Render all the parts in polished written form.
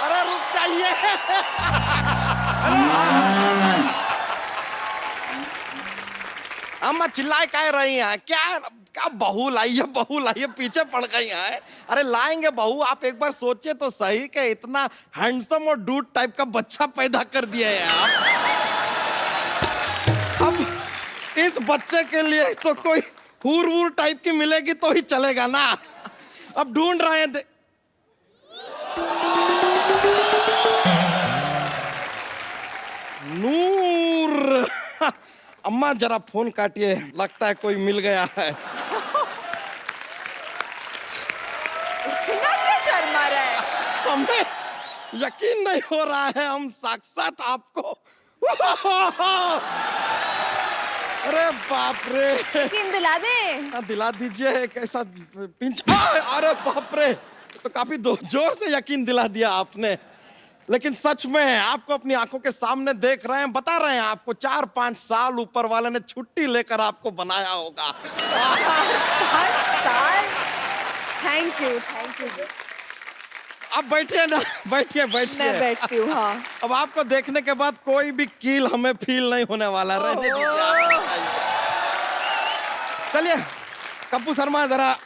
अरे रुक जाइए। अम्मा चिल्लाए कह रही हैं क्या? क्या बहू लाइए बहू लाइए, पीछे पड़ गई हैं। अरे लाएंगे बहू, आप एक बार सोचिए तो सही कि इतना हैंडसम और डूड टाइप का बच्चा पैदा कर दिया है आप। अब इस बच्चे के लिए तो कोई हूर वूर टाइप की मिलेगी तो ही चलेगा ना। अब ढूंढ रहे हैं नूर। अम्मा जरा फोन काटिए, लगता है कोई मिल गया है। इतना क्या शर्मा रहा है? हमें यकीन नहीं हो रहा है, हम साक्षात आपको। अरे बाप रे, यकीन दिला दे। दिला दीजिए। कैसा पिंच, अरे बाप रे, तो काफी जोर से यकीन दिला दिया आपने। लेकिन सच में आपको अपनी आंखों के सामने देख रहे हैं, बता रहे हैं आपको 4-5 साल ऊपर वाले ने छुट्टी लेकर आपको बनाया होगा। 4-5 साल? Thank you. अब बैठिए ना, बैठिए बैठिए। मैं बैठती हूँ। हाँ। अब आपको देखने के बाद कोई भी कील हमें फील नहीं होने वाला। रहने दीजिए। चलिए कप्पू शर्मा, जरा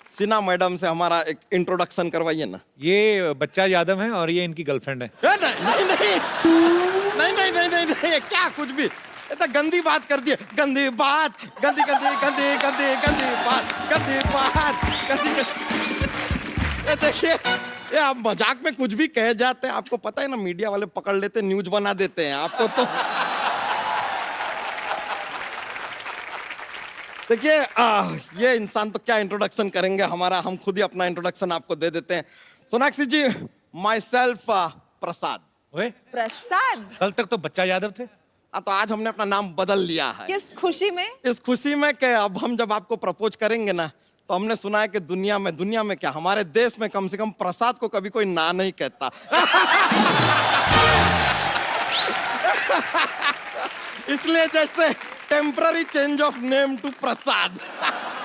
सिन्हा मैडम से हमारा एक इंट्रोडक्शन करवाइए ना। ये बच्चा यादव है और ये इनकी गर्लफ्रेंड है। नहीं नहीं नहीं नहीं नहीं नहीं नहीं, क्या कुछ भी, ये तो गंदी बात कर दिए। गंदी बात, गंदी गंदी गंदी गंदी गंदी बात, गंदी बात, गंदी गंदी। ये देखिए, ये आप मजाक में कुछ भी कह जाते हैं, आपको पता है ना, मीडिया वाले पकड़ लेते, न्यूज बना देते हैं आपको। तो देखिए ये इंसान तो क्या इंट्रोडक्शन करेंगे हमारा, हम खुद ही अपना इंट्रोडक्शन आपको दे देते हैं। सोनाक्षी जी, माई सेल्फ प्रसाद। ओए, प्रसाद? कल तक तो बच्चा यादव थे। तो आज हमने अपना नाम बदल लिया है। किस खुशी में? इस खुशी में कि अब हम जब आपको प्रपोज करेंगे ना, तो हमने सुना है कि दुनिया में क्या, हमारे देश में कम से कम प्रसाद को कभी कोई ना नहीं कहता। इसलिए जैसे temporary change of name to Prasad.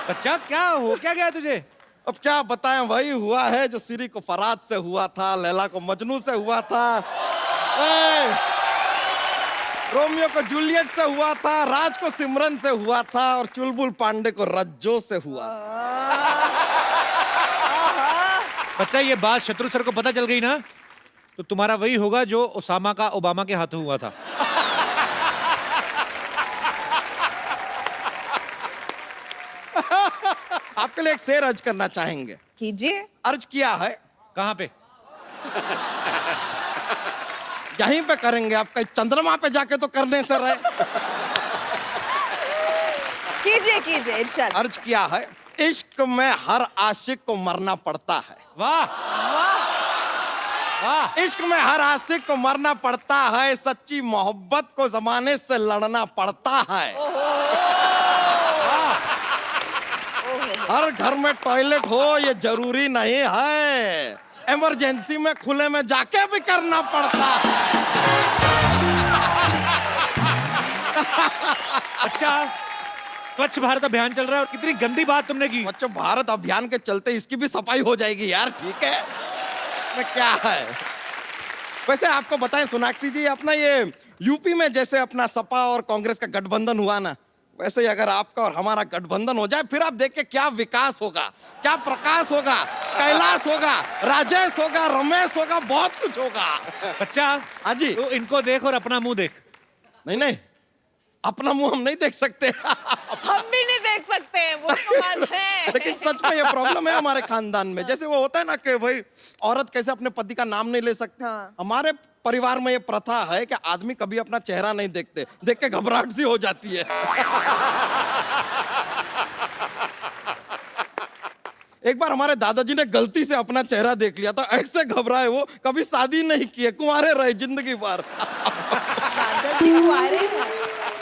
बच्चा क्या हो, क्या गया तुझे? अब क्या बताएं, वही हुआ है जो सीरी को फराद से हुआ था, लैला को मजनू से हुआ था, रोमियो को जूलियट से हुआ था, राज को सिमरन से हुआ था, और चुलबुल पांडे को रज्जो से हुआ था। बच्चा ये बात शत्रु सर को पता चल गई ना, तो तुम्हारा वही होगा जो ओसामा का ओबामा के हाथों हुआ था। आपके लिए एक शेर अर्ज करना चाहेंगे। कीजिए। अर्ज किया है। कहाँ पे? यहीं पे करेंगे, आप कहीं चंद्रमा पे जाके तो करने से रहे। कीजिए इरशाद। अर्ज किया है, इश्क में हर आशिक को मरना पड़ता है। वाह वाह। इश्क में हर आशिक को मरना पड़ता है, सच्ची मोहब्बत को जमाने से लड़ना पड़ता है। हर घर में टॉयलेट हो ये जरूरी नहीं है, इमरजेंसी में खुले में जाके भी करना पड़ता है। अच्छा, स्वच्छ भारत अभियान चल रहा है और कितनी गंदी बात तुमने की। स्वच्छ भारत अभियान के चलते इसकी भी सफाई हो जाएगी यार, ठीक है। में क्या है, वैसे आपको बताएं सोनाक्षी जी, अपना ये यूपी में जैसे अपना सपा और कांग्रेस का गठबंधन हुआ ना, वैसे ही अगर आपका और हमारा गठबंधन हो जाए, फिर आप देखिए क्या विकास होगा, क्या प्रकाश होगा, कैलाश होगा, राजेश होगा, रमेश होगा, बहुत कुछ होगा। बच्चा, हाँ जी। तो इनको देख और अपना मुंह देख। नहीं नहीं, अपना मुंह हम नहीं देख सकते। हम भी नहीं देख सकते, वो तो बात है। लेकिन सच में ये प्रॉब्लम है हमारे खानदान में। जैसे वो होता है ना कि भाई औरत कैसे अपने पति का नाम नहीं ले सकती, हाँ। हमारे परिवार में ये प्रथा है कि आदमी कभी अपना चेहरा नहीं देखते, देख के घबराहट सी हो जाती है। एक बार हमारे दादाजी ने गलती से अपना चेहरा देख लिया था, ऐसे घबराए वो, कभी शादी नहीं किए, कुंवारे रहे जिंदगी भर। दादाजी कुंवारे हैं।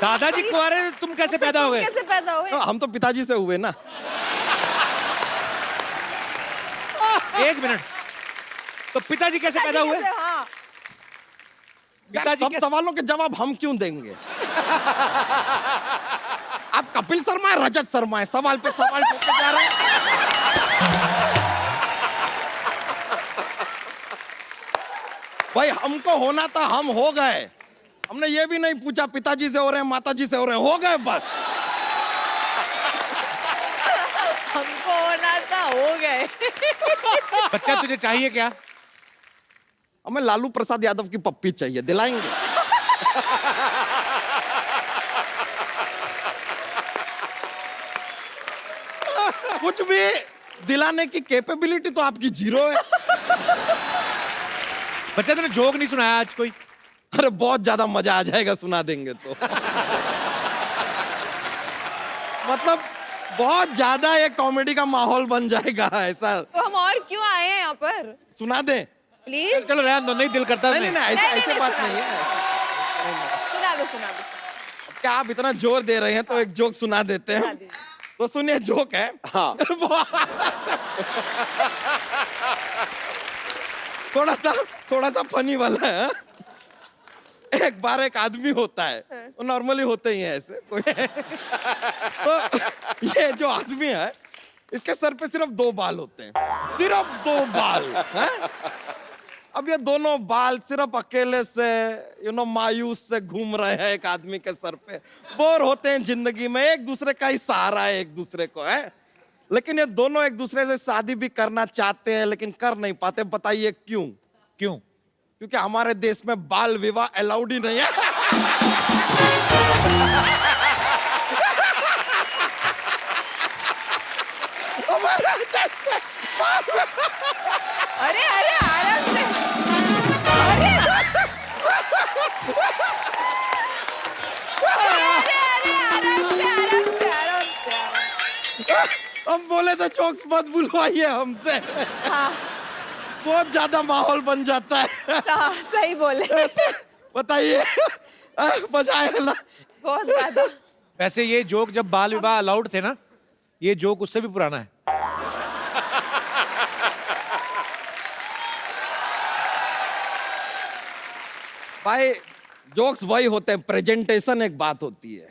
दादाजी कुंवारे, तुम कैसे पैदा हुए? कैसे पैदा हुए? हम तो पिताजी से हुए ना। एक मिनट, तो पिताजी कैसे पैदा हुए? हाँ। यार, सब सवालों के जवाब हम क्यों देंगे? आप कपिल शर्मा है, रजत शर्मा है, सवाल पे सवाल पूछते जा रहे हैं। भाई हमको होना था, हम हो गए। हमने ये भी नहीं पूछा पिताजी से हो रहे हैं, माताजी से हो रहे हैं, हो गए बस। हमको होना था, हो गए। बच्चा तुझे चाहिए क्या? हमें लालू प्रसाद यादव की पप्पी चाहिए, दिलाएंगे? कुछ भी दिलाने की कैपेबिलिटी तो आपकी जीरो है। बच्चा तूने जोक नहीं सुनाया आज कोई? अरे बहुत ज्यादा मजा आ जाएगा सुना देंगे तो। मतलब बहुत ज्यादा ये कॉमेडी का माहौल बन जाएगा ऐसा। तो हम और क्यों आए हैं यहाँ पर? सुना दें? प्लीज चलो रहने दो, नहीं दिल करता। नहीं नहीं नहीं, ऐसे नहीं, ऐसे नहीं, बात सुना नहीं है। सुना दो, सुना दो। क्या आप इतना जोर दे रहे हैं तो एक जोक सुना देते सुना हैं। दीजिए। तो सुनिए, जोक है। हाँ। थोड़ा सा फनी वाला है। एक बार एक आदमी होता है, वो नॉर्मली होते ही हैं ऐसे कोई। तो ये जो आदमी है, इसके सर पे सिर्फ 2 बाल होते हैं, सिर्फ 2 बाल हैं? अब ये दोनों बाल सिर्फ अकेले से मायूस से घूम रहे हैं एक आदमी के सर पे। बोर होते हैं जिंदगी में, एक दूसरे का ही सहारा है एक दूसरे को, है? लेकिन ये दोनों एक दूसरे से शादी भी करना चाहते हैं लेकिन कर नहीं पाते। बताइए क्यों? क्यों? क्योंकि हमारे देश में बाल विवाह अलाउड ही नहीं है। हमारे देश में अरे अरे आराम से। अरे अरे आराम से, आराम से, आराम से, आराम हम बोले तो जोक्स मत बुलवाइए हमसे। हाँ, बहुत ज्यादा माहौल बन जाता है। हाँ, सही बोले। बताइए, मजा आया ना? बहुत ज्यादा। वैसे ये जोक जब बाल विवाह अलाउड थे ना, ये जोक उससे भी पुराना है। भाई जोक्स वही होते हैं, प्रेजेंटेशन एक बात होती है।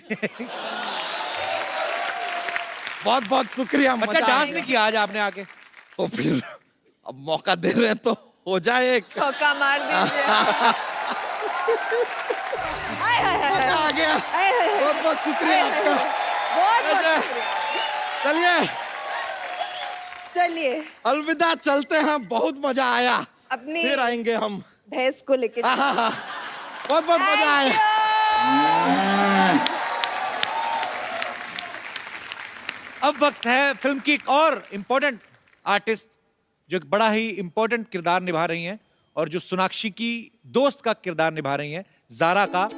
बहुत बहुत शुक्रिया। बच्चा मजा डांस आया। नहीं किया आज आपने आके? तो फिर अब मौका दे रहे हैं तो हो जाए एक। चौका मार दीजिए। हाय, हाय, हाय, मजा आ गया। हाय, हाय, हाय। बहुत बहुत शुक्रिया आपका। बहुत बहुत अच्छा। शुक्रिया। चलिए चलिए अलविदा, चलते हैं। बहुत मजा आया। अपनी फिर आएंगे हम। भैंस को लेके। हाँ। बहुत बहुत मजा आया। अब वक्त है फिल्म की एक और इम्पोर्टेंट आर्टिस्ट जो एक बड़ा ही इम्पोर्टेंट किरदार निभा रही हैं और जो सोनाक्षी की दोस्त का किरदार निभा रही हैं, ज़ारा का।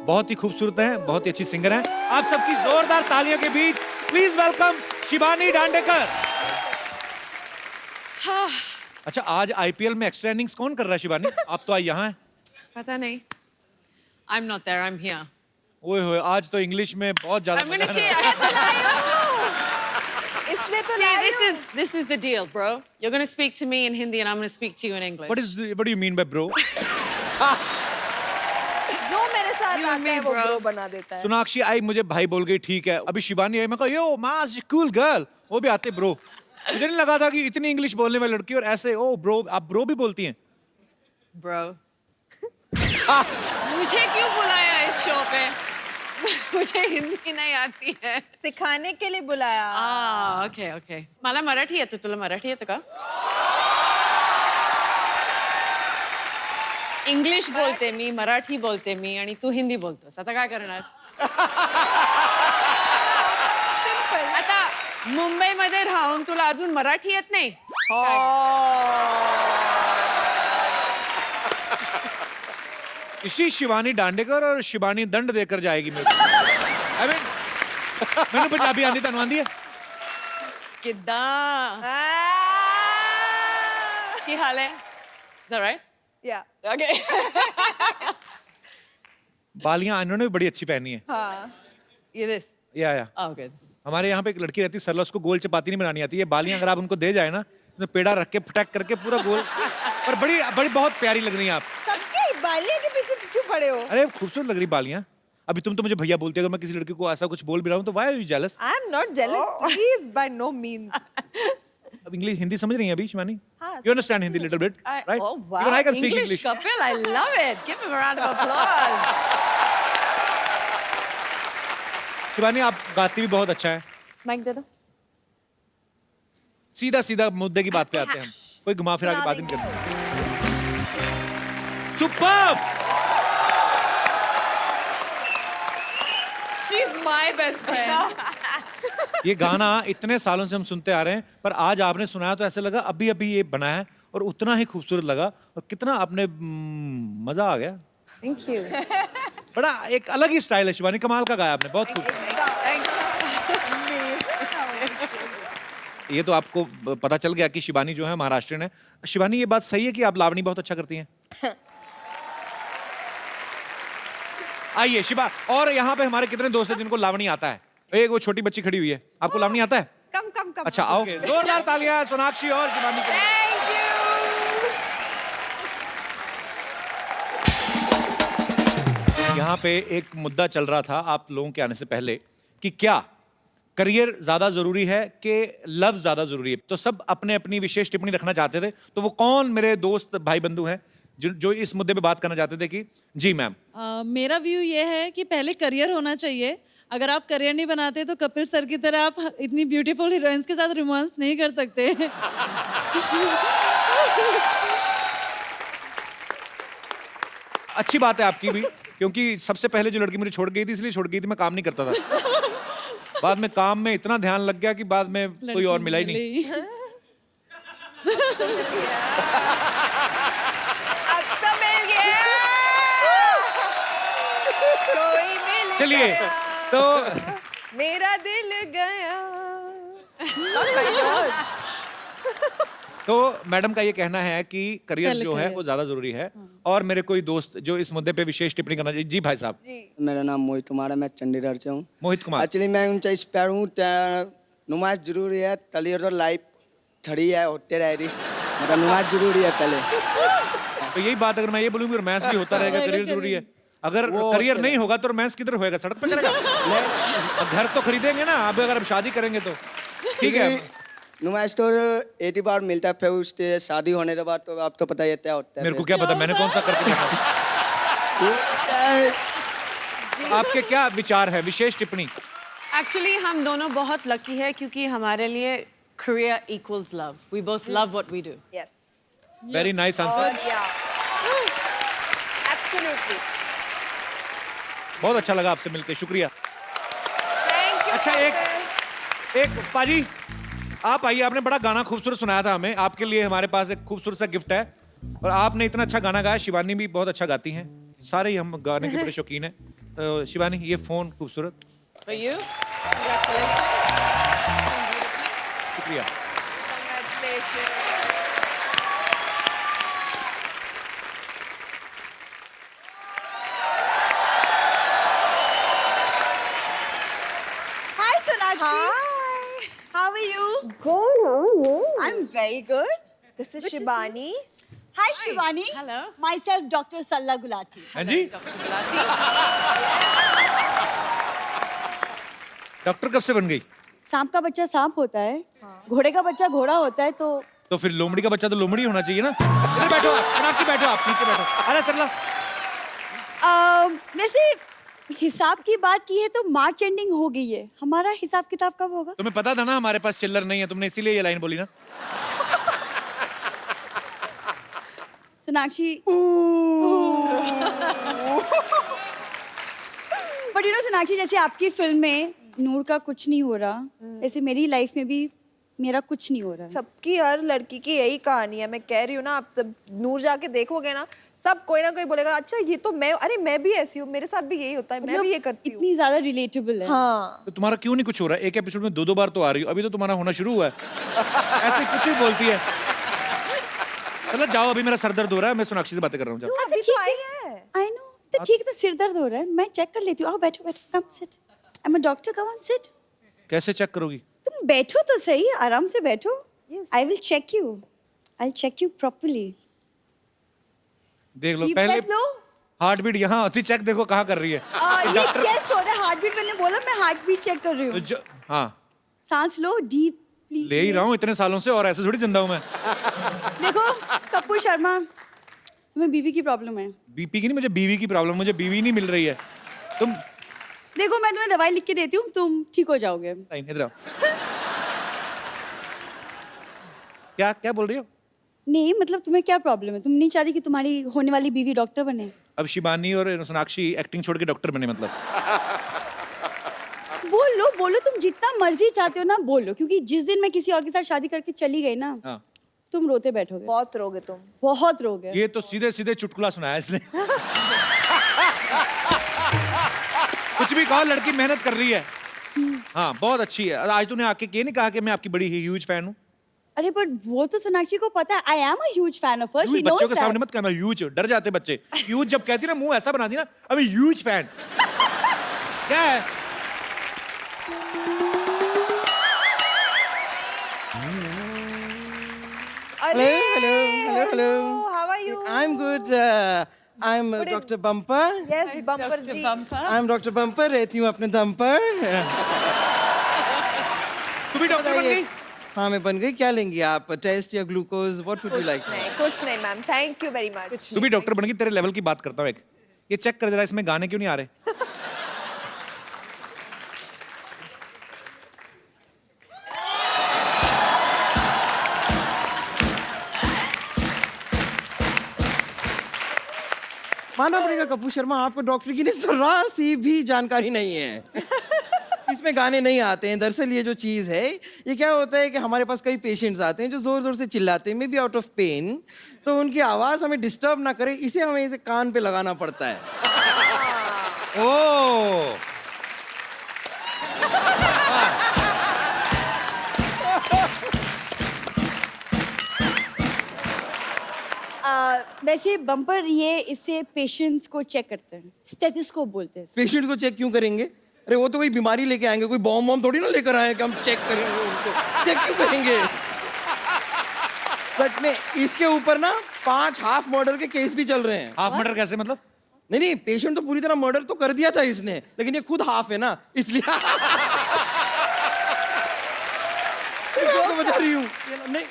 बहुत ही खूबसूरत हैं, बहुत ही अच्छी सिंगर हैं। आप सबकी जोरदार तालियों के बीच प्लीज वेलकम शिबानी डांडेकर। हाँ, अच्छा, आज आईपीएल में एक्स्ट्रा इनिंग्स कौन कर रहा है शिबानी? आप तो आज यहाँ हैं। पता नहीं। I'm not there, I'm here. ओए होए, आज तो इंग्लिश में बहुत ज्यादा I'm gonna मजा आ रहा है। इसलिए तो this is the deal, bro. You're gonna speak to me in Hindi and I'm gonna speak to you in English. What do you mean by bro? जो मेरे साथ You आता and me, है वो bro. bro बना देता है। सोनाक्षी आई, मुझे भाई बोल गई, ठीक है। अभी शिबानी आई, मैं कहा यो मास कूल गर्ल, वो भी आते ब्रो। मुझे नहीं लगा था कि इतनी इंग्लिश बोलने वाली लड़की और ऐसे ओ ब्रो, आप ब्रो भी बोलती हैं? Bro. मुझे क्यों बुलाया इस शो पे? मुझे हिंदी नहीं आती है. सिखाने के लिए बुलाया। Okay okay. मला मराठी येतं, तुला मराठी येतं का? इंग्लिश बोलते मी, मराठी बोलते मी आणि तू हिंदी बोलतोस. आता काय करणार? आता मुंबईमध्ये राहून तुला अजून मराठी येत नाही? इसी शिवानी डांडेकर और शिबानी दंड देकर जाएगी मेरे को। I mean, मैंने पंजाबी आंदी तनु आंदी है? किद्दां? ਕੀ ਹਾਲ ਹੈ? Is that right? या Okay. बालियां इन्होंने भी बड़ी अच्छी पहनी है। हाँ ये this. या Oh, good. हमारे यहाँ पे एक लड़की रहती है सरला, उसको गोल चपाती नहीं बनानी आती है। बालियां अगर आप उनको दे जाए ना, तो पेड़ा रख के फटक करके पूरा गोल, पर बड़ी बड़ी बहुत प्यारी लग रही हैं आप। सबके बालियां के पीछे क्यों पड़े हो? अरे खूबसूरत लग रही बालियां। अभी तुम तो मुझे भैया बोलती है, अगर मैं किसी लड़की को ऐसा कुछ बोल भी रहा हूँ तो why are you jealous? I am not jealous, please, by no means. अब इंग्लिश हिंदी समझ रही हैं अभी शिवानी? हाँ You understand Hindi little bit, right? Oh wow! Even I can speak English. Kapil, I love it. Give him a round of applause. Shivani आप गाती भी बहुत अच्छा है. माइक दे दो। सीधा सीधा मुद्दे की बात पे आते हैं हम. कोई घुमा फिरा के बात नहीं करते. Superb! She's my best friend. ये गाना इतने सालों से हम सुनते आ रहे हैं, पर आज आपने सुनाया तो ऐसे लगा अभी अभी ये बना है और उतना ही खूबसूरत लगा और कितना आपने मजा आ गया. Thank you. बड़ा एक अलग ही स्टाइल है शिवानी, कमाल का गाया आपने, बहुत खूब. ये तो आपको पता चल गया कि शिवानी जो है महाराष्ट्रियन है. शिवानी ये बात सही है कि आप लावणी बहुत अच्छा करती हैं? आइए शिवा, और यहाँ पे हमारे कितने दोस्त हैं जिनको लावणी आता है? एक वो छोटी बच्ची खड़ी हुई है, आपको लावणी आता है? कम कम कम। अच्छा आओ, जोरदार तालियां सोनाक्षी और शिवानी के लिए. यहाँ पे एक मुद्दा चल रहा था आप लोगों के आने से पहले कि क्या करियर ज्यादा जरूरी है कि लव ज्यादा जरूरी है. तो सब अपने अपनी विशेष टिप्पणी रखना चाहते थे. तो वो कौन मेरे दोस्त भाई बंधु हैं जो इस मुद्दे पे बात करना चाहते थे कि जी मैम? मेरा व्यू ये है कि पहले करियर होना चाहिए. अगर आप करियर नहीं बनाते तो कपिल सर की तरह आप इतनी ब्यूटीफुल हीरोइंस के साथ रोमांस नहीं कर सकते. अच्छी बात है आपकी भी, क्योंकि सबसे पहले जो लड़की मुझे छोड़ गई थी इसलिए छोड़ गई थी, मैं काम नहीं करता था. बाद में काम में इतना ध्यान लग गया कि बाद में कोई और मिला ही नहीं. अब तो मिल गया। कोई मिल चलिए गया। तो मेरा दिल गया। तो मैडम का ये कहना है कि करियर पहले जो है करियर। वो ज्यादा जरूरी है. और मेरे कोई दोस्त जो इस मुद्दे पे विशेष टिप्पणी करना चाहिए. जी भाई साहब. मेरा नाम मोहित कुमार है, मैं चंडीगढ़ से हूँ. मोहित कुमार. एक्चुअली मैं उनसे इंस्पायर हूँ. नुमाइश जरूरी है, करियर लाइफ खड़ी है होते रह रही, मतलब नुमाइश जरूरी है पहले. तो यही बात अगर मैं ये बोलूँ कि रोमांस भी होता रहेगा, करियर जरूरी है. अगर वो करियर होते नहीं होगा तो रोमांस किधर होएगा? सड़क पे करेगा? अब घर तो खरीदेंगे ना. अब अगर हम शादी करेंगे तो ठीक है. नुमाइश तो 80 बार मिलता है, फिर उससे शादी होने के बाद तो आप तो पता ही है क्या होता है. मेरे को क्या पता, मैंने कौन सा करके देखा. आपके क्या विचार है, विशेष टिप्पणी? Actually, हम दोनों बहुत लकी है क्योंकि हमारे लिए career equals love. We both love what we do. Yes. Very nice answer. Absolutely. बहुत अच्छा लगा आपसे मिलके, शुक्रिया. Thank you. अच्छा एक पाजी आप आइए. आपने बड़ा गाना खूबसूरत सुनाया था हमें. आपके लिए हमारे पास एक खूबसूरत सा गिफ्ट है. और आपने इतना अच्छा गाना गाया. शिवानी भी बहुत अच्छा गाती हैं. सारे ही हम गाने के बड़े शौकीन हैं. तो शिवानी ये फोन खूबसूरत. For you, congratulations. शुक्रिया. Congratulations. Hi, Sonakshi. Hi. How are you? Good. How are you? I'm very good. This is Good to see Shibani. Hi, Shivani. Hello. Myself, Dr. Salla Gulati. हाँ जी. Dr. Gulati. Doctor कब से बन गई? सांप का बच्चा सांप होता है, घोड़े का बच्चा घोड़ा होता है, तो फिर लोमड़ी का बच्चा तो लोमड़ी होना चाहिए ना. इधर बैठो आप, सोनाक्षी बैठो आप, नीचे बैठो. अरे सरला. वैसे हिसाब की बात की है तो मार्च एंडिंग हो गई है. हमारा हिसाब किताब कब होगा? तुम्हें पता था ना हमारे पास चिल्लर नहीं है, तुमने इसीलिए ये लाइन बोली ना. Sonakshi. But you know Sonakshi, जैसे आपकी फिल्म में नूर का कुछ नहीं हो रहा, वैसे मेरी लाइफ में भी मेरा कुछ नहीं हो रहा. सबकी हर लड़की की यही कहानी है. मैं कह रही हूँ ना, आप सब नूर जाके देखोगे ना, सब कोई ना कोई बोलेगा अच्छा ये तो मैं, अरे मैं भी ऐसी हूँ, मेरे साथ भी यही होता है, मैं भी ये करती हूँ. इतनी ज्यादा रिलेटेबल है. हाँ. तो तुम्हारा क्यों नहीं कुछ हो रहा है? एक एपिसोड में 2-2 बार तो आ रही हो, अभी तो तुम्हारा होना शुरू हुआ है. ऐसे कुछ भी बोलती है. चलो जाओ, अभी मेरा सर दर्द हो रहा है, मैं सोनाक्षी से बातें कर रहा हूँ. जाओ. अभी तो आई है. I know. तो ठीक है, तो सिर दर्द हो रहा है, मैं चेक कर लेती हूँ. आओ बैठो बैठो, come sit. I am a doctor, come on sit. कैसे चेक करोगी? तुम बैठो तो सही, आराम से बैठो. Yes. I will check you. I check you properly. देख लो पहले हार्ट बीट यहाँ होती, चेक देखो कहाँ कर रही है. ये चेस्ट होता है, हार्ट बीट. मैंने बोला मैं हार्ट बीट चेक कर रही हूँ. हाँ. सांस लो, डीप प्लीज ले ही रहा हूँ इतने सालों से, और ऐसे थोड़ी जिंदा हूँ मैं। देखो कपूर शर्मा, तुम्हें बीवी की प्रॉब्लम है। बीपी की नहीं, मुझे बीवी की प्रॉब्लम, मुझे बीवी नहीं मिल रही है। तुम देखो मैं तुम्हें दवाई लिख के देती हूँ, तुम ठीक हो जाओगे। नहीं, इधर आओ। क्या क्या बोल रही हो? नहीं मतलब तुम्हें क्या प्रॉब्लम है? तुम नहीं चाहती कि तुम्हारी होने वाली बीवी डॉक्टर बने? अब शिबानी और सोनाक्षी एक्टिंग छोड़ के डॉक्टर बने मतलब? बोलो बोलो, तुम जितना मर्जी चाहते हो ना बोलो, क्योंकि जिस दिन मैं किसी और के साथ शादी करके चली गई ना, हाँ। तुम रोते बैठोगे, बहुत रोगे तुम। बहुत रोगे। ये तो सीधे सीधे चुटकुला सुनाया इसने। कुछ भी कहो, लड़की मेहनत कर रही है। हाँ बहुत अच्छी है। आज तूने आके ये नहीं कहा कि मैं आपकी बड़ी ह्यूज फैन हूँ? अरे पर वो तो सोनाक्षी को पता है, आई am a huge fan of her, she nose बच्चों के सामने मत कहना ह्यूज, डर जाते बच्चे। ह्यूज जब कहती ना, मुंह ऐसा बनाती ना, अभी ह्यूज फैन क्या है? अरे hello. How are you? I'm good. I'm Dr. Bumper. Yes Bumper ji. I'm Dr. Bumper. रहती हूँ अपने दम पर। तू भी डॉक्टर बन गई? हाँ मैं बन गई। क्या लेंगी आप? टेस्ट या glucose? What would you like? कुछ नहीं ma'am, thank you very much. तू भी डॉक्टर बन गई। तेरे लेवल की बात करता हूँ एक, ये चेक कर जरा, इसमें गाने क्यों नहीं आ रहे? मानना पड़ेगा कपूर शर्मा, आपको डॉक्टर की नहीं जरा सी भी जानकारी नहीं है। इसमें गाने नहीं आते हैं। दरअसल ये जो चीज़ है, ये क्या होता है कि हमारे पास कई पेशेंट्स आते हैं जो ज़ोर ज़ोर से चिल्लाते हैं, maybe out of pain, तो उनकी आवाज़ हमें डिस्टर्ब ना करे, इसे हमें इसे कान पे लगाना पड़ता है। ओ वैसे बम्पर ये इससे पेशेंट्स को चेक करते हैं, स्टेथोस्कोप बोलते हैं। पेशेंट को चेक क्यों करेंगे? अरे वो तो कोई बीमारी लेके आएंगे, कोई बॉम्ब वॉम्ब थोड़ी ना लेकर आए कि हम चेक करेंगे उनको। चेक क्यों करेंगे? सच में इसके ऊपर ना 5 हाफ मर्डर के केस भी चल रहे हैं। हाफ मर्डर कैसे मतलब? नहीं नहीं, पेशेंट तो पूरी तरह मर्डर तो कर दिया था इसने, लेकिन ये खुद हाफ है ना, इसलिए मैं आपको बता रही हूँ। नहीं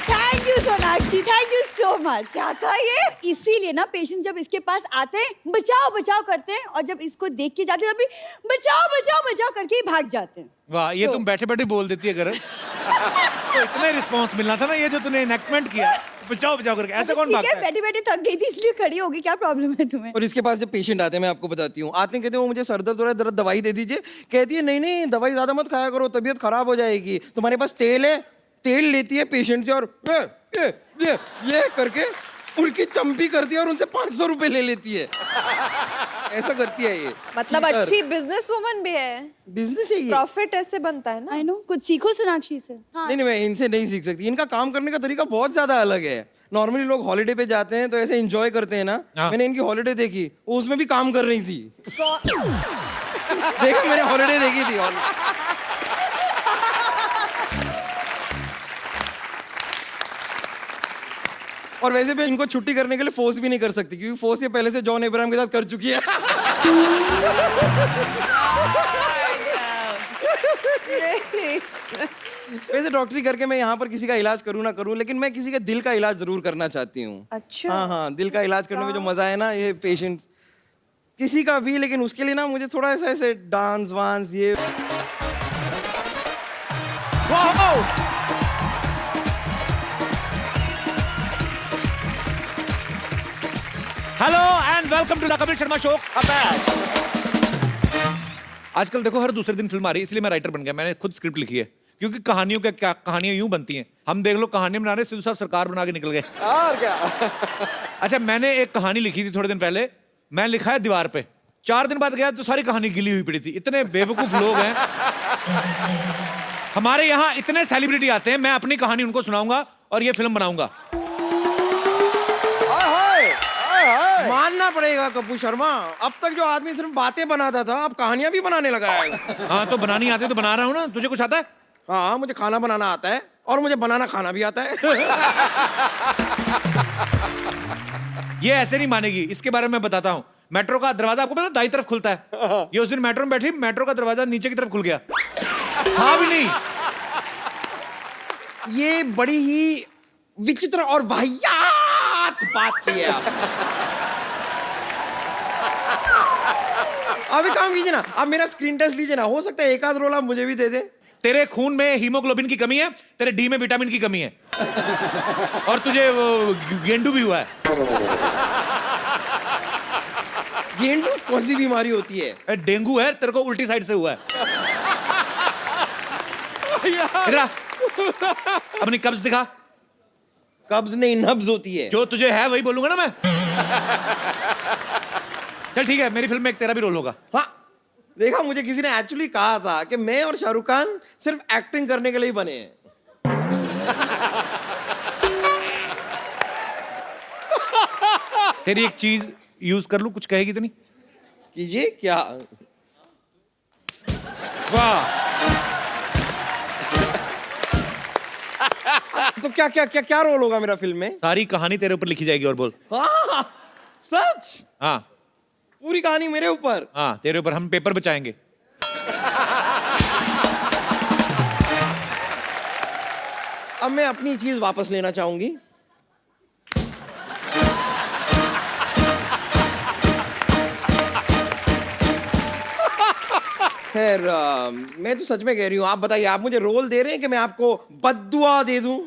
thank you Sonakshi, thank you so much. क्या था ये? इसीलिए ना पेशेंट जब इसके पास आते हैं बचाओ बचाओ करते हैं, और जब इसको देख के जाते हैं तभी बचाओ बचाओ बचाओ करके ही भाग जाते हैं। वाह, ये तुम बैठे बैठे बोल देती है अगर तो इतना रिस्पांस मिलना था ना, ये जो तूने इनेक्टमेंट किया, बचाओ बचाओ करके, ऐसे कौन भागता है? बैठे बैठे थक गई थी इसलिए खड़ी हो गई, क्या प्रॉब्लम है तुम्हें? और इसके पास जब पेशेंट आते हैं, मैं आपको बताती हूँ, आते हैं कहते हैं वो मुझे सर दर्द हो रहा है, जरा दवाई दे दीजिए। कहती है नहीं नहीं दवाई ज्यादा मत खाया करो, तबीयत खराब हो जाएगी। तुम्हारे पास तेल है? तेल लेती है पेशेंट से और ये करके उनकी चंपी करती है और उनसे 500 रुपए ले लेती है। ऐसा करती है ये। मतलब अच्छी बिजनेस वुमन भी है। बिजनेस है ये। प्रॉफिट ऐसे बनता है ना। आई नो, कुछ सीखो सोनाक्षी से। हाँ। नहीं नहीं, मैं इनसे नहीं सीख सकती। इनका काम करने का तरीका बहुत ज्यादा अलग है। नॉर्मली लोग हॉलिडे पे जाते हैं तो ऐसे एंजॉय करते हैं ना। हाँ। मैंने इनकी हॉलिडे देखी, वो उसमें भी काम कर रही थी। देखा, मैंने हॉलिडे देखी थी। और वैसे भी इनको छुट्टी करने के लिए फोर्स भी नहीं कर सकती, क्योंकि फोर्स ये पहले से जॉन अब्राहम के साथ कर चुकी है। वैसे डॉक्टरी करके मैं यहाँ पर किसी का इलाज करूँ ना करूँ, लेकिन मैं किसी के दिल का इलाज जरूर करना चाहती हूँ। अच्छा। हाँ हाँ, दिल का इलाज करने में जो मजा है ना, ये पेशेंट किसी का भी, लेकिन उसके लिए ना मुझे थोड़ा ऐसा ऐसे डांस वांस ये। Hello and welcome to the Kapil Sharma show. आजकल देखो हर दूसरे दिन फिल्म आ रही है, इसलिए मैं राइटर बन गया। मैंने खुद स्क्रिप्ट लिखी है, क्योंकि कहानियों का क्या, कहानियां यूं बनती हैं। हम देख लो कहानी बना रहे, सिद्धू साहब सरकार बना के निकल गए। और क्या? अच्छा, मैंने एक कहानी लिखी थी थोड़े दिन पहले, मैं लिखा है दीवार पे। 4 दिन बाद गया तो सारी कहानी गिली हुई पड़ी थी। इतने बेवकूफ लोग हैं हमारे यहाँ। इतने सेलिब्रिटी आते हैं, मैं अपनी कहानी उनको सुनाऊंगा और ये फिल्म बनाऊंगा। मानना पड़ेगा कपूर शर्मा, अब तक जो आदमी सिर्फ बातें बनाता था, अब कहानियां भी बनाने लगा है। हाँ तो बनानी आती है तो बना रहा हूँ ना। तुझे कुछ आता है? हाँ, मुझे खाना बनाना आता है और मुझे बनाना खाना भी आता है। ये ऐसे नहीं मानेगी, इसके बारे में बताता हूँ। मेट्रो का दरवाजा आपको पता है दाई तरफ खुलता है। ये उस दिन मेट्रो में बैठी, मेट्रो का दरवाजा नीचे की तरफ खुल गया। हाँ भी नहीं। ये बड़ी ही विचित्र और वाहियात बात की है आप। अब एक काम कीजिए ना, आप मेरा स्क्रीन टेस्ट लीजिए ना, हो सकता है एक आध रोल आप मुझे भी दे दे। तेरे खून में हीमोग्लोबिन की कमी है, तेरे डी में विटामिन की कमी है, और तुझे वो गेंडू भी हुआ है। गेंडू कौन सी बीमारी होती है? डेंगू है, तेरे को उल्टी साइड से हुआ है। इधर आ। अपनी कब्ज दिखा। कब्ज नहीं, नब्ज होती है। जो तुझे है वही बोलूंगा ना मैं। चल ठीक है, मेरी फिल्म में एक तेरा भी रोल होगा। हाँ, देखा, मुझे किसी ने एक्चुअली कहा था कि मैं और शाहरुख खान सिर्फ एक्टिंग करने के लिए बने हैं। तेरी एक चीज यूज कर लूं, कुछ कहेगी तो नहीं? कीजिए। क्या? वाह। तो क्या क्या क्या क्या रोल होगा मेरा फिल्म में? सारी कहानी तेरे ऊपर लिखी जाएगी। और बोल। हाँ, सच? हाँ पूरी कहानी मेरे ऊपर? हाँ, तेरे ऊपर हम पेपर बचाएंगे। अब मैं अपनी चीज वापस लेना चाहूंगी। खैर, मैं तो सच में कह रही हूँ। आप बताइए, आप मुझे रोल दे रहे हैं कि मैं आपको बद्दुआ दे दूं?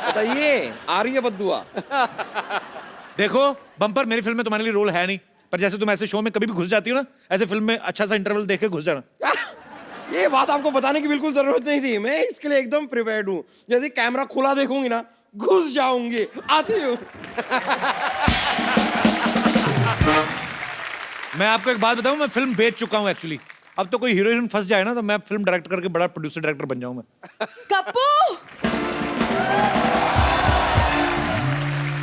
बताइए, आ रही है बद्दुआ? देखो बम्पर, मेरी फिल्म में तुम्हारे लिए रोल है नहीं, पर जैसे तुम ऐसे शो में कभी भी घुस जाती हो ना, ऐसे फिल्म में अच्छा सा इंटरवल देख के घुस जाना। ये बात आपको बताने की बिल्कुल जरूरत नहीं थी। मैं इसके लिए एकदम प्रिपेयर्ड हूँ। यदि कैमरा खुला देखूंगी ना, घुस जाऊंगी। आती हूँ। मैं आपको एक बात बताऊं, मैं फिल्म बेच चुका हूं एक्चुअली। अब तो कोई हीरोइन फंस जाए ना, तो मैं फिल्म डायरेक्ट करके बड़ा प्रोड्यूसर डायरेक्टर बन जाऊं मैं। कप्पू,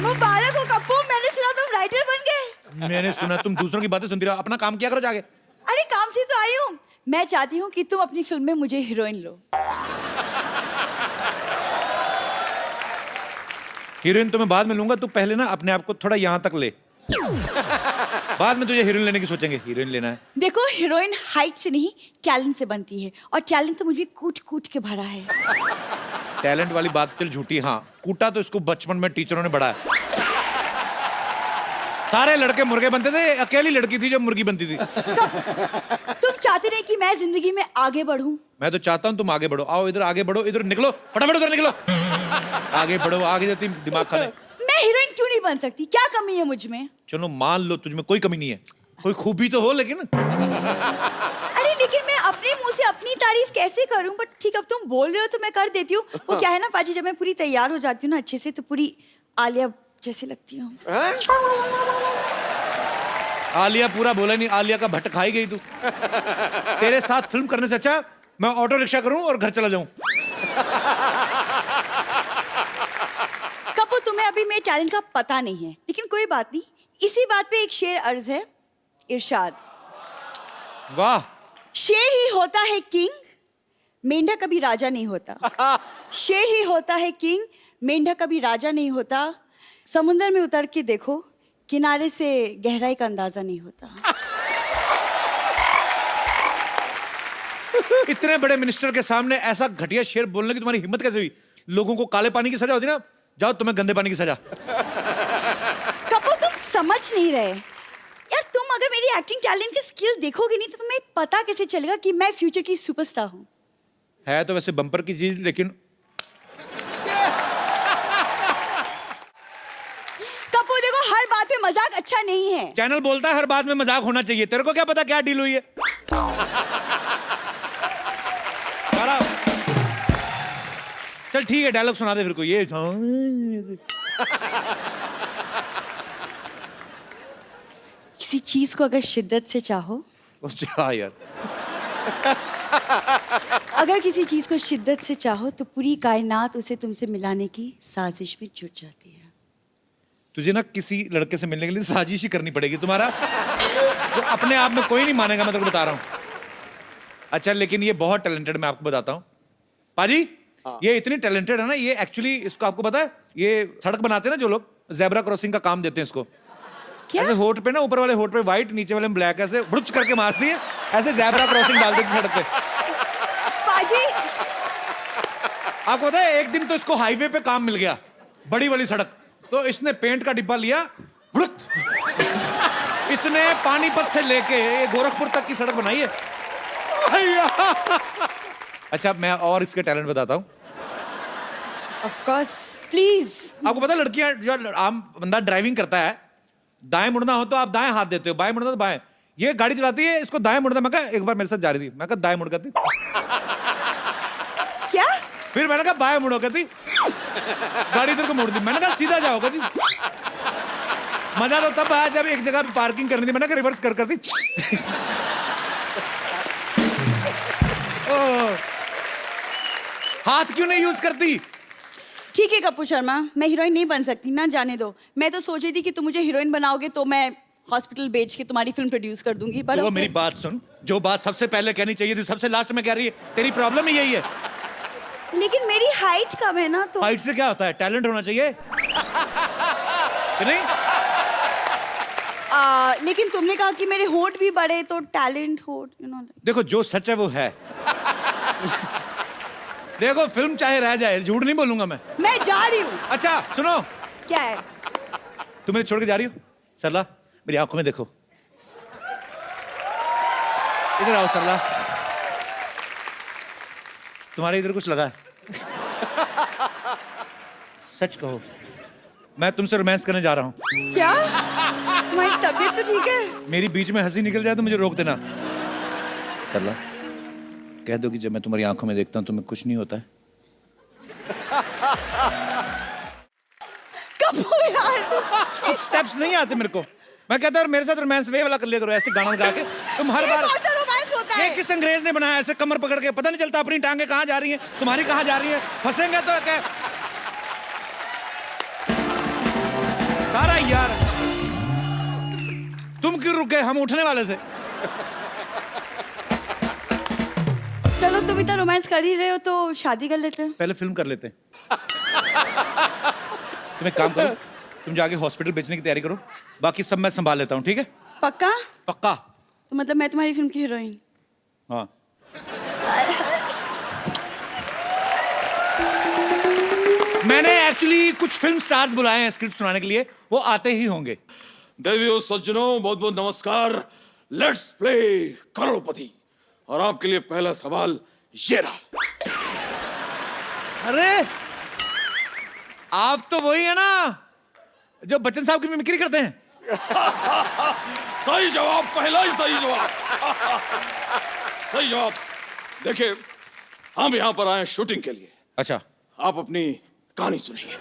मुबारक हो कप्पू, मैंने सुना तुम राइटर बन गए। मैंने सुना तुम दूसरों की बातें सुनती रहो, अपना काम किया करो जाके। अरे काम से तो आई हूँ। मैं चाहती हूँ कि तुम अपनी फिल्म में मुझे हीरोइन लो। हीरोइन तो मैं बाद में लूंगा, तू पहले ना अपने आप को थोड़ा यहाँ तक ले, बाद में तुझे हीरोइन लेने की सोचेंगे। हीरोइन लेना है? देखो, हीरोइन हाइट से नहीं टैलेंट से बनती है, और टैलेंट तो मुझे कूट कूट के भरा है। टैलेंट वाली बात चल झूठी। हाँ, कूटा तो इसको बचपन में टीचरों ने बढ़ाया। सारे लड़के मुर्गे बनते थे, अकेली लड़की थी जो मुर्गी बनती थी। तुम चाहते नहीं कि मैं जिंदगी में आगे बढ़ूं? मैं तो चाहता हूँ तुम आगे बढ़ो। आओ इधर, आगे बढ़ो, इधर निकलो, फटाफट उधर निकलो। आगे बढ़ो, आगे जाती दिमाग खाने। मैं हीरोइन क्यों नहीं बन सकती? क्या कमी है मुझ में? चलो मान लो तुझ में कोई कमी नहीं है, कोई खूबी तो हो लेकिन। अरे लेकिन मैं अपने मुंह से अपनी तारीफ कैसे करूं? बट ठीक, अब तुम बोल रहे हो तो मैं कर देती हूँ। वो क्या है ना पाजी, जब मैं पूरी तैयार हो जाती हूँ ना अच्छे से, तो पूरी आलिया जैसे लगती हूँ। आलिया पूरा बोला नहीं, आलिया का भट्ट खाई गई तू। तेरे साथ फिल्म करने से अच्छा मैं ऑटो रिक्शा करूं और घर चला जाऊं। कपू, तुम्हें अभी मेरे टैलेंट का पता नहीं है, लेकिन कोई बात नहीं। इसी बात पे एक शेर अर्ज है, इरशाद। वाह। शेर ही होता है किंग, मेंढक कभी राजा नहीं होता। शेर ही होता है किंग, मेंढक कभी राजा नहीं होता। समुंदर में उतर के देखो, किनारे से गहराई का अंदाजा नहीं होता। इतने बड़े मिनिस्टर के सामने ऐसा घटिया शेर बोलने की तुम्हारी हिम्मत कैसे हुई? लोगों को काले पानी की सजा होती ना, जाओ तुम्हें गंदे पानी की सजा। कपूर, तुम समझ नहीं रहे यार। तुम अगर मेरी एक्टिंग टैलेंट की स्किल देखोगे नहीं, तो तुम्हें पता कैसे चलेगा कि मैं फ्यूचर की सुपरस्टार हूँ? है तो वैसे बम्पर की चीज, लेकिन कपूर देखो, हर बात में मजाक अच्छा नहीं है। चैनल बोलता है हर बात में मजाक होना चाहिए। तेरे को क्या पता क्या डील हुई है? चल ठीक है, डायलॉग सुना दे फिर कोई। ये किसी चीज को अगर शिद्दत से चाहो, हाँ यार, अगर किसी चीज को शिद्दत से चाहो तो पूरी कायनात उसे तुमसे मिलाने की साजिश में जुट जाती है। तुझे ना किसी लड़के से मिलने के लिए साजिश ही करनी पड़ेगी तुम्हारा, तो अपने आप में कोई नहीं मानेगा, मैं तेरे को बता रहा हूँ। अच्छा, लेकिन ये बहुत टैलेंटेड, मैं आपको बताता हूँ पाजी। ये इतनी टैलेंटेड है ना, ये एक्चुअली, इसको आपको पता है, ये सड़क बनाते हैं ना जो लोग, जेब्रा क्रॉसिंग का काम देते हैं इसको। क्या? ऐसे होठ पे ना, ऊपर वाले होठ पे व्हाइट, नीचे वाले में ब्लैक, ऐसे बुड़च करके मारती है, ऐसे ज़ेब्रा क्रॉसिंग डाल देती सड़क पे। पाजी आपको पता है, एक दिन तो इसको हाईवे पे काम मिल गया, बड़ी वाली सड़क, तो इसने पेंट का डिब्बा लिया, बुड़क, इसने पानीपत से लेके ये गोरखपुर तक की सड़क बनाई है। अच्छा, मैं और इसके टैलेंट बताता हूँ। Of course, please. आपको पता है, लड़कियां जो आम बंदा ड्राइविंग करता है, दाएं मुड़ना हो तो आप दाएं हाथ देते हो, बाएं मुड़ना तो बाएं। ये गाड़ी चलाती है, इसको दाएं मुड़ना, मैं कहा एक बार मेरे साथ जा रही थी, मैं कहा दाएं मुड़ कर दी, क्या? फिर मैंने कहा बाएं मुड़ो कहती, गाड़ी इधर को मोड़ दी, मैंने कहा सीधा जाओ कहती। मजा तो तब आया जब एक जगह पे पार्किंग करनी थी, मैंने कहा रिवर्स कर दी। हाथ क्यों नहीं यूज करती? ठीक है कपूर शर्मा, मैं हीरोइन नहीं बन सकती ना, जाने दो। मैं तो सोच रही थी कि तुम मुझे हीरोइन बनाओगे तो मैं हॉस्पिटल बेच के तुम्हारी फिल्म प्रोड्यूस कर दूंगी, पर तो मेरी बात सुन, जो बात सबसे पहले कहनी चाहिए थी सबसे लास्ट में कह रही है, तेरी प्रॉब्लम ही यही है। लेकिन मेरी हाइट कम है ना, तो हाइट से क्या होता है, टैलेंट होना चाहिए कि नहीं? लेकिन तुमने कहा कि मेरे होठ भी बड़े, तो टैलेंट होठ, यू नो। देखो, जो सच है वो है। देखो, फिल्म चाहे रह जाए, झूठ नहीं बोलूंगा मैं जा रही हूँ। अच्छा सुनो, क्या है? तुम मेरे छोड़ के जा रही हो? सरला, मेरी आंखों में देखो, इधर आओ सरला, तुम्हारे इधर कुछ लगा है? सच कहो, मैं तुमसे रोमांस करने जा रहा हूँ। क्या? तुम्हारी तबीयत तो ठीक है? मेरी बीच में हंसी निकल जाए तो मुझे रोक देना। सरला, कह दो कि जब मैं तुम्हारी आंखों में देखता हूँ तुम्हें कुछ नहीं होता है। कपूर यार, स्टेप्स नहीं आते मेरे को, मैं कहता हूँ मेरे साथ रोमांस वे वाला कर लिया करो, ऐसे गाना गा के। तुम हर बार, कौन सा रोमांस होता ये है? किस अंग्रेज ने बनाया, ऐसे कमर पकड़ के पता नहीं चलता अपनी टांगे कहाँ जा रही हैं, तुम्हारी कहाँ जा रही है, फंसेंगे तो क्या सारा यार। तुम क्यों रुक गए, हम उठने वाले थे। चलो, तुम इतना रोमांस कर ही रहे हो तो शादी कर लेते हैं। पहले फिल्म कर लेते हैं। तुम एक काम करो, तुम जाके हॉस्पिटल बेचने की तैयारी करो, बाकी सब मैं संभाल लेता हूँ, ठीक है? पक्का? पक्का। तो मतलब मैं तुम्हारी फिल्म की हीरोइन? हाँ। मैंने एक्चुअली कुछ फिल्म स्टार्स बुलाए हैं स्क्रिप्ट सुनाने के लिए, वो आते ही होंगे। देवियों सज्जनों, बहुत बहुत नमस्कार। लेट्स प्ले करोड़पति। और आपके लिए पहला सवाल ये रहा। अरे, आप तो वही है ना जो बच्चन साहब की मिमिक्री करते हैं? सही जवाब, पहला ही सही जवाब। सही जवाब। देखिए, हम यहाँ पर आए शूटिंग के लिए। अच्छा, आप अपनी कहानी सुनिए।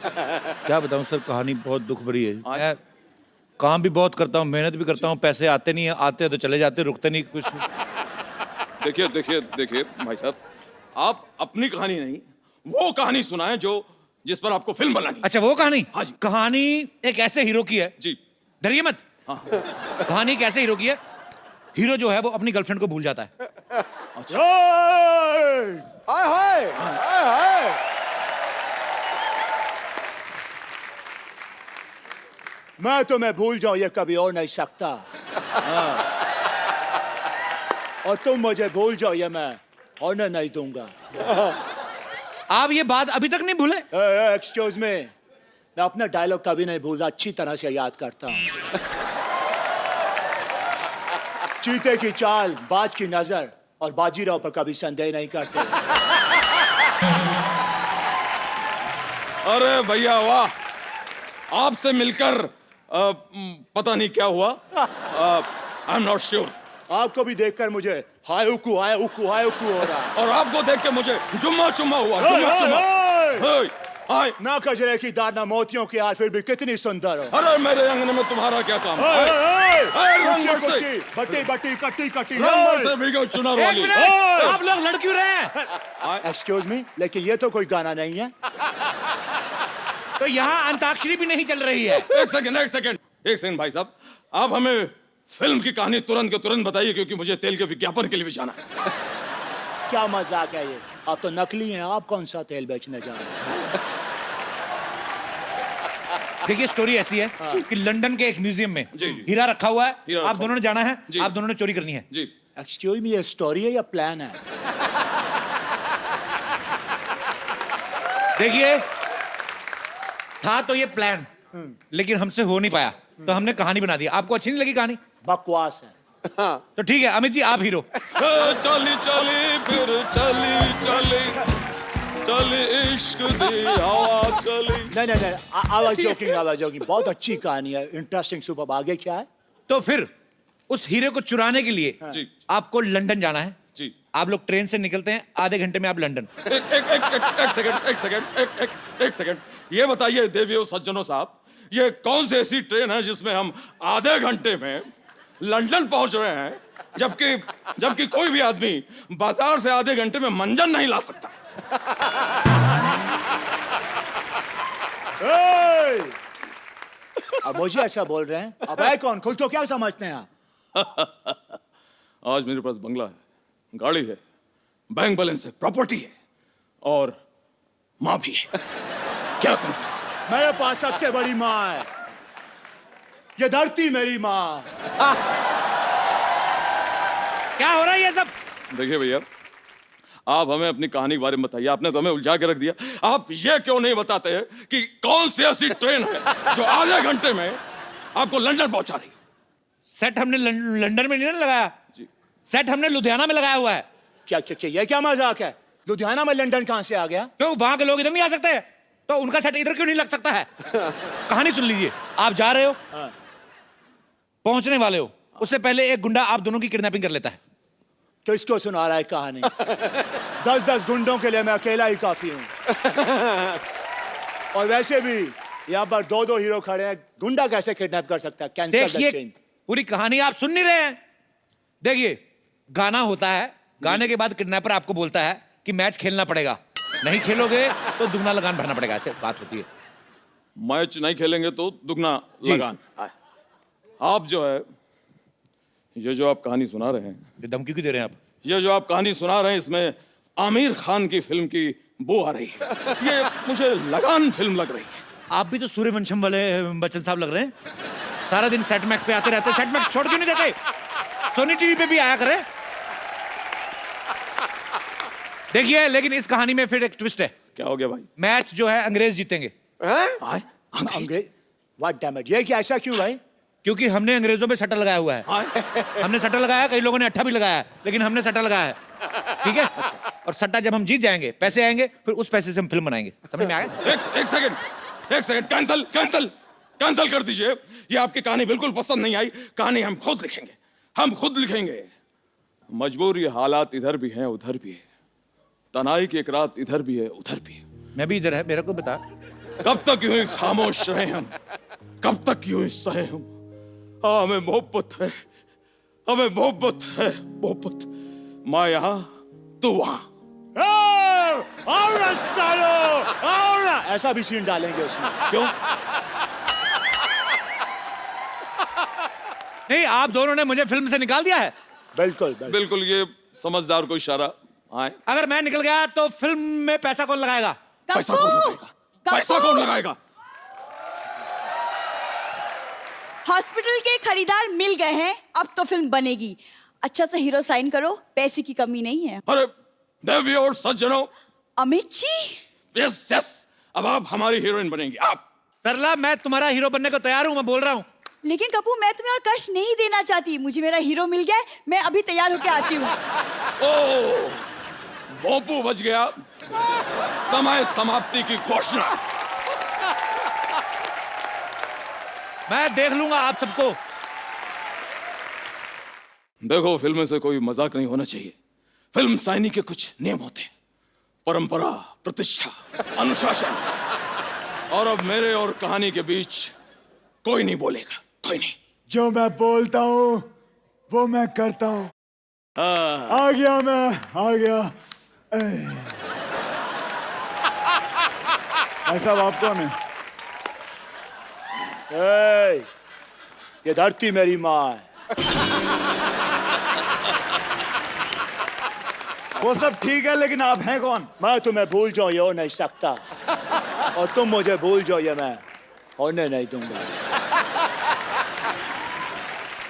क्या बताऊं सर, कहानी बहुत दुख भरी है। मैं काम भी बहुत करता हूँ, मेहनत भी करता हूँ, पैसे आते नहीं है, आते तो चले जाते, रुकते नहीं कुछ। देखिए देखिए देखिए भाई साहब, आप अपनी कहानी नहीं, वो कहानी सुनाएं जो जिस पर आपको फिल्म बनानी है। अच्छा, वो कहानी? हाँ जी। कहानी एक ऐसे हीरो की है जी। डरिए मत। हाँ। कहानी एक ऐसे हीरो की है, हीरो जो है वो अपनी गर्लफ्रेंड को भूल जाता है। हाय हाय हाय हाय। मैं तुम्हें भूल जाऊं ये कभी हो नहीं सकता। हाँ। और तुम मुझे भूल जाओ ये मैं होने नहीं दूंगा। आप ये बात अभी तक नहीं भूले? एक्सक्यूज मी, मैं अपना डायलॉग कभी नहीं भूलता, अच्छी तरह से याद करता हूँ। चीते की चाल, बाज की नजर और बाजीराव पर कभी संदेह नहीं करते। अरे भैया वाह, आपसे मिलकर पता नहीं क्या हुआ। I am not sure. आपको भी देखकर मुझे हाय उकू हो रहा है। और आपको देख के मुझे जुम्मा चुम्मा हुआ। जुम्मा चुम्मा। हे, हाय। ना कजरे की दार ना मोतियों की हार, फिर भी कितनी सुंदर हो। अरे मेरे अंगने में तुम्हारा क्या काम? बट्टी बट्टी कट्टी कट्टी से भीगो चुनार एक वाली। मिनट, आप लोग लड़ क्यों रहे हैं? एक्सक्यूज मी, लेकिन ये तो कोई गाना नहीं है। तो यहाँ अंताक्षरी भी नहीं चल रही है। एक सेकंड भाई साहब, आप हमें फिल्म की कहानी तुरंत के तुरंत बताइए, क्योंकि मुझे तेल के विज्ञापन के लिए भी जाना है। क्या मजाक है ये? आप तो नकली हैं, आप कौन सा तेल बेचने जा रहे हैं? देखिए स्टोरी ऐसी है कि लंदन के एक म्यूजियम में जी, जी। हीरा रखा हुआ है। हीरा आप रखा दोनों ने जाना है, जी। आप दोनों ने चोरी करनी है। जी। एक्सक्यूज मी, ये स्टोरी है या प्लान है? देखिए, था तो ये प्लान, लेकिन हमसे हो नहीं पाया, तो हमने कहानी बना दी। आपको अच्छी नहीं लगी कहानी? बकवास है। तो ठीक है, अमित जी आप हीरो। चली चली फिर चली चली चली इश्क दी हवा चली। नहीं, आवाज जोकिंग। बहुत अच्छी कहानी है, इंटरेस्टिंग, सुपर। आगे क्या है? तो फिर उस हीरे को चुराने के लिए जी। आपको लंदन जाना है। जी। आप लोग ट्रेन से निकलते हैं, आधे घंटे में आप लंदन। एक सेकंड, ये बताइए देवियों सज्जनों साहब, ये कौन सी ऐसी ट्रेन है जिसमें हम आधे घंटे में लंदन पहुंच रहे हैं, जबकि कोई भी आदमी बाजार से आधे घंटे में मंजन नहीं ला सकता। अब मुझे ऐसा बोल रहे हैं? अब है कौन? खुद को क्या समझते हैं आप? आज मेरे पास बंगला है, गाड़ी है, बैंक बैलेंस है, प्रॉपर्टी है और माँ भी है। क्या करूं बस? मेरे पास सबसे बड़ी माँ है, ये धरती मेरी माँ। क्या हो रहा है ये सब? देखिए भैया, आप हमें अपनी कहानी के बारे में बताइए। आपने तो हमें उलझा के रख दिया। आप ये क्यों नहीं बताते हैं कि कौन सी ऐसी ट्रेन है जो आधे घंटे में आपको लंदन पहुंचा रही? सेट हमने लंदन में नहीं ना लगाया, सेट हमने लुधियाना में लगाया हुआ है। क्या ये क्या मजाक है? लुधियाना में लंदन कहां से आ गया? क्यों, वहां के लोग इधर नहीं आ सकते? तो उनका सेट इधर क्यों नहीं लग सकता है? कहानी सुन लीजिए। आप जा रहे हो, पहुंचने वाले हो, उससे पहले एक गुंडा आप दोनों की किडनैपिंग कर लेता है। तो इसको सुना रहा है कहानी? 10 गुंडों के लिए मैं अकेला ही काफी हूं। और वैसे भी यहाँ पर 2 हीरो खड़े हैं, गुंडा कैसे किडनैप कर सकता है? कैंसल द देखिए, सीन। पूरी कहानी आप सुन नहीं रहे हैं। देखिए, गाना होता है, गाने के बाद किडनैपर आपको बोलता है कि मैच खेलना पड़ेगा, नहीं खेलोगे तो दुगना लगान भरना पड़ेगा। ऐसे बात होती है। मैच नहीं खेलेंगे तो दुगना लगान। आप जो है, ये जो आप कहानी सुना रहे हैं, ये धमकी क्यों दे रहे हैं आप? ये जो आप कहानी सुना रहे हैं, इसमें आमिर खान की फिल्म की बो आ रही है। ये मुझे लगान फिल्म लग रही है। आप भी तो सूर्यवंशम वाले बच्चन साहब लग रहे हैं। सारा दिन सेट मैक्स पे आते रहते हैं। सेट मैक्स छोड़ क्यों नहीं देते? सोनी टीवी पे भी आया करे। देखिए, लेकिन इस कहानी में फिर एक ट्विस्ट है। क्या हो गया भाई? मैच जो है अंग्रेज जीतेंगे। आए? अंग्रेज? व्हाट डैम इट, ये क्या, ऐसा क्यों भाई? क्योंकि हमने अंग्रेजों पे सट्टा लगाया हुआ है। हमने सट्टा लगाया, कई लोगों ने अट्ठा भी लगाया है, लेकिन हमने सट्टा लगाया है। ठीक है? और सट्टा जब हम जीत जाएंगे, पैसे आएंगे, फिर उस पैसे से हम फिल्म बनाएंगे। समझ में आया? एक सेकंड, कैंसल कर दीजिए। ये आपकी कहानी बिल्कुल पसंद नहीं आई। कहानी हम खुद लिखेंगे। मजबूर ये हालात इधर भी हैं उधर भी है। तनाई की एक रात इधर भी है उधर भी है। मैं भी इधर है, मेरे को बता। कब तक यूं ही खामोश रहे हम? कब तक यूं ही सहे हम? हमें मोहब्बत है, मोहब्बत। माँ यहाँ, तू वहां। और ऐसा भी सीन डालेंगे उसमें। क्यों? नहीं, आप दोनों ने मुझे फिल्म से निकाल दिया है। बिल्कुल, ये समझदार को इशारा। आए? अगर मैं निकल गया तो फिल्म में पैसा कौन लगाएगा? पैसा कौन लगाएगा? हॉस्पिटल के खरीदार मिल गए हैं, अब तो फिल्म बनेगी। अच्छा सा हीरो साइन करो, पैसे की कमी नहीं है। अरे देवी और सज्जनों, अमित जी। यस, अब आप हमारी हीरोइन बनेंगी। आप। सरला, मैं तुम्हारा हीरो बनने को तैयार हूं, मैं बोल रहा हूं। लेकिन कपूर, मैं तुम्हें और कष्ट नहीं देना चाहती। मुझे मेरा हीरो मिल गया है, मैं अभी तैयार होके आती हूँ। ओ, भोंपू बज गया। समय समाप्ति की घोषणा। मैं देख लूंगा आप सबको। देखो, फिल्म से कोई मजाक नहीं होना चाहिए। फिल्म साइनी के कुछ नियम होते हैं, परंपरा, प्रतिष्ठा, अनुशासन। और अब मेरे और कहानी के बीच कोई नहीं बोलेगा, कोई नहीं। जो मैं बोलता हूँ वो मैं करता हूँ। आ गया। ऐसा बाप कौन है? ये धरती मेरी माँ है। वो सब ठीक है, लेकिन आप हैं कौन? मैं तुम्हें भूल जाऊं ये हो नहीं सकता, और तुम मुझे भूल जाओ ये मैं होने नहीं दूंगा।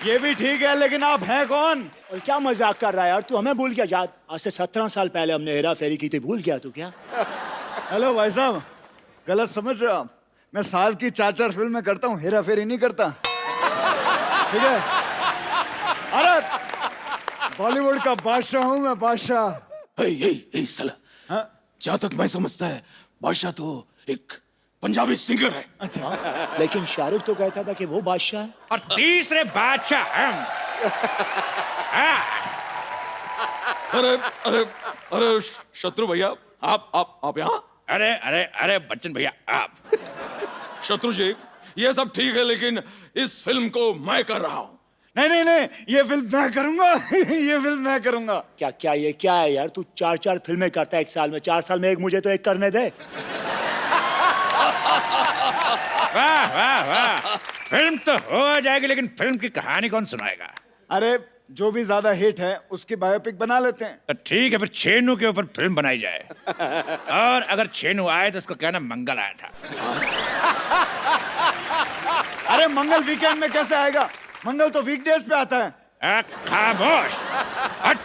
ये भी ठीक है, लेकिन आप हैं कौन? और क्या मजाक कर रहा है यार, तू हमें भूल गया याद? आज से 17 साल पहले हमने हेरा फेरी की थी, भूल गया तू क्या? हेलो भाई साहब, गलत समझ रहे हो आप। मैं साल की 4-4 फिल्में करता हूँ, हेरा फेरी नहीं करता, ठीक है? अरे बॉलीवुड का बादशाह हूँ मैं, बादशाह। ए साला, हाँ? जहाँ तक मैं समझता है बादशाह तो एक पंजाबी सिंगर है। अच्छा, लेकिन शाहरुख तो कहता था कि वो बादशाह है। और तीसरे बादशाह हम। अरे अरे अरे शत्रु भैया, आप यहाँ? अरे अरे अरे बच्चन भैया आप। शत्रु जी, ये सब ठीक है, लेकिन इस फिल्म को मैं कर रहा हूँ। नहीं नहीं नहीं, ये फिल्म मैं करूंगा। ये फिल्म मैं करूंगा। क्या क्या ये क्या है यार, तू 4-4 फिल्में करता है एक साल में, 4 साल में एक, मुझे तो एक करने दे। वाह वाह वाह, फिल्म तो हो जाएगी, लेकिन फिल्म की कहानी कौन सुनाएगा? अरे जो भी ज्यादा हिट है उसकी बायोपिक बना लेते हैं। तो ठीक है, फिर छेनू के ऊपर फिल्म बनाई जाए। और अगर छेनू आए तो उसको कहना मंगल आया था। अरे मंगल वीकेंड में कैसे आएगा? मंगल तो वीकडेज पे आता है। खामोश। हट।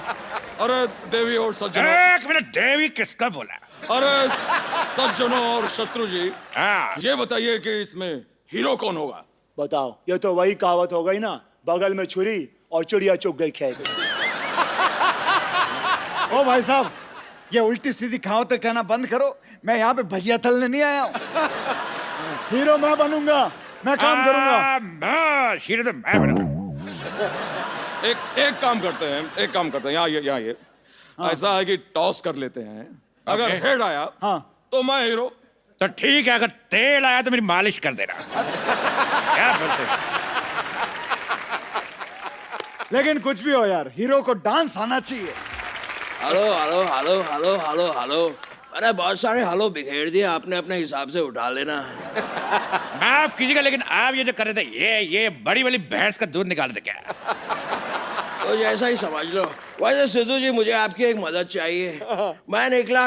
अरे देवी और सज्जनों, एक मिनट, देवी किसका बोला? अरे सज्जनों और शत्रु जी, हाँ, ये बताइए कि इसमें हीरो कौन होगा? बताओ, ये तो वही कहावत हो गई ना, बगल में छुरी और चिड़िया चुग गई खेत। ओ भाई साहब, ये उल्टी सीधी कहावतें कहना बंद करो। मैं यहाँ पे भजिया तलने नहीं आया हूँ। हीरो मैं बनूंगा, मैं काम करूंगा। हीरो तो मैं बनूंगा। एक काम करते हैं, यहाँ ये ऐसा है कि टॉस कर लेते हैं। अगर हेड आया हाँ तो मैं हीरो। तो ठीक है, अगर तेल आया तो मेरी मालिश कर देना। क्या बोलते हैं? लेकिन कुछ भी हो यार, हीरो को डांस आना चाहिए। Hello hello hello hello hello hello, अरे बहुत सारे हेलो बिखेर दिए आपने, अपने हिसाब से उठा लेना। माफ कीजिएगा, लेकिन आप ये जो कर रहे थे, ये बड़ी वाली भैंस का दूध निकाल दे क्या? तो जैसा ही समझ लो। वैसे सिद्धू जी, मुझे आपकी एक मदद चाहिए। मैं निकला